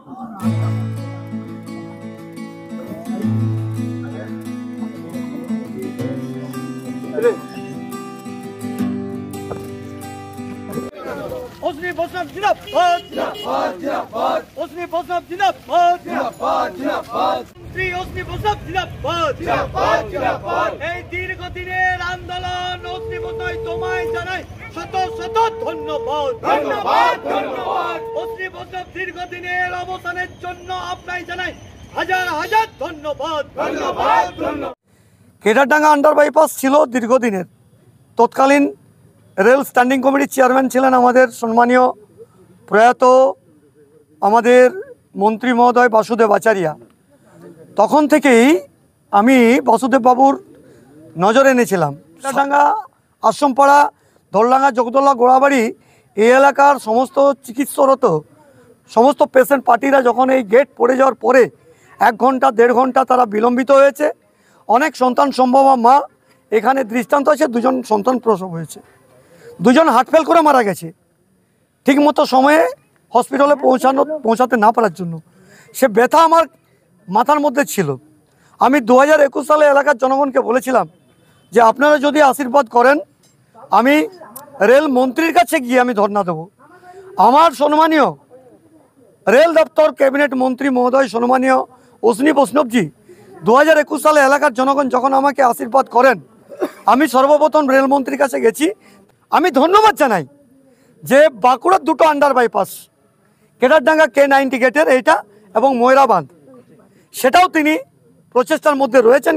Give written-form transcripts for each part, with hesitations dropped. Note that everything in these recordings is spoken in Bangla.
Osni Bosnab Jinabad, Jinabad, Jinabad. Osni Bosnab Jinabad, Jinabad, Jinabad. Sri Osni Bosnab Jinabad, Jinabad, Jinabad. এই দীর্ঘদিনের আন্দোলন Osni Bosnab তোমায় জানাই শত শত ধন্যবাদ, ধন্যবাদ, ধন্যবাদ। Osni Bosnab দীর্ঘদিনের অবদানের জন্য আপনাকে জানাই হাজার হাজার ধন্যবাদ, ধন্যবাদ, ধন্যবাদ। কেদারডাঙ্গা আন্ডার বাইপাস ছিল দীর্ঘদিনের। তৎকালীন রেল স্ট্যান্ডিং কমিটির চেয়ারম্যান ছিলেন আমাদের সম্মানীয় প্রয়াত আমাদের মন্ত্রী মহোদয় বাসুদেব আচারিয়া। তখন থেকেই আমি বাসুদেব বাবুর নজর এনেছিলাম। কেদারডাঙ্গা, আশ্রমপাড়া, ধরলাঙ্গা, জগদল্লা, গোড়াবাড়ি এই এলাকার সমস্ত চিকিৎসারত সমস্ত পেশেন্ট পার্টিরা যখন এই গেট পড়ে যাওয়ার পরে 1 ঘন্টা 1.5 ঘন্টা তারা বিলম্বিত হয়েছে। অনেক সন্তান সম্ভবা মা এখানে দৃষ্টান্ত আছে, 2জন সন্তান প্রসব হয়েছে, 2জন হার্ট ফেল করে মারা গেছে ঠিকমতো সময়ে হসপিটালে পৌঁছাতে না পারার জন্য। সে ব্যথা আমার মাথার মধ্যে ছিল। আমি 2021 সালে এলাকার জনগণকে বলেছিলাম যে আপনারা যদি আশীর্বাদ করেন আমি রেল মন্ত্রীর কাছে গিয়ে আমি ধর্ণা দেব। আমার সম্মানীয় রেল দপ্তর ক্যাবিনেট মন্ত্রী মহোদয় সম্মানীয় অশ্বিনী বৈষ্ণবজি 2021 সালে এলাকার জনগণ যখন আমাকে আশীর্বাদ করেন আমি সর্বপ্রথম রেলমন্ত্রীর কাছে গেছি। আমি ধন্যবাদ জানাই যে বাঁকুড়ার 2টো আন্ডার বাইপাস, কেদারডাঙ্গা K90 গেটের এইটা এবং ময়রাবাঁধ, সেটাও তিনি প্রচেষ্টার মধ্যে রয়েছেন।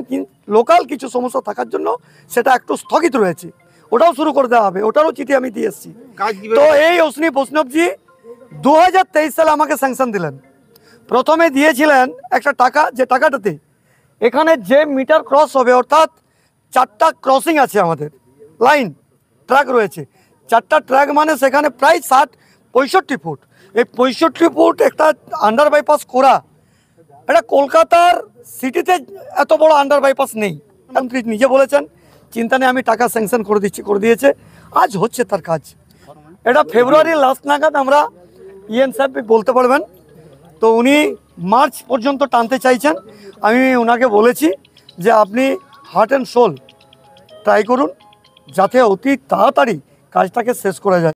লোকাল কিছু সমস্যা থাকার জন্য সেটা একটু স্থগিত রয়েছে, ওটাও শুরু করে দেওয়া হবে, ওটারও চিঠি আমি দিয়ে এসেছি। তো এই অশ্বিনী বৈষ্ণবজি 2023 সালে আমাকে স্যাংশন দিলেন। প্রথমে দিয়েছিলেন একটা টাকা, যে টাকাটাতে এখানে যে মিটার ক্রস হবে, অর্থাৎ 4টা ক্রসিং আছে আমাদের, লাইন ট্র্যাক রয়েছে 4টা ট্র্যাক, মানে সেখানে প্রায় 65 ফুট। এই 65 ফুট একটা আন্ডার বাইপাস করা, এটা কলকাতার সিটিতে এত বড় আন্ডার বাইপাস নেই। মন্ত্রী নিজে বলেছেন চিন্তা নেই, আমি টাকা স্যাংশন করে দিয়েছে, আজ হচ্ছে তার কাজ। এটা ফেব্রুয়ারির লাস্ট নাগাদ আমরা ইএন সাহেব বলতে পারবেন। তো উনি মার্চ পর্যন্ত টানতে চাইছেন। আমি ওনাকে বলেছি যে আপনি হার্ট অ্যান্ড সোল ট্রাই করুন যাতে অতি তাড়াতাড়ি কাজটাকে শেষ করা যায়।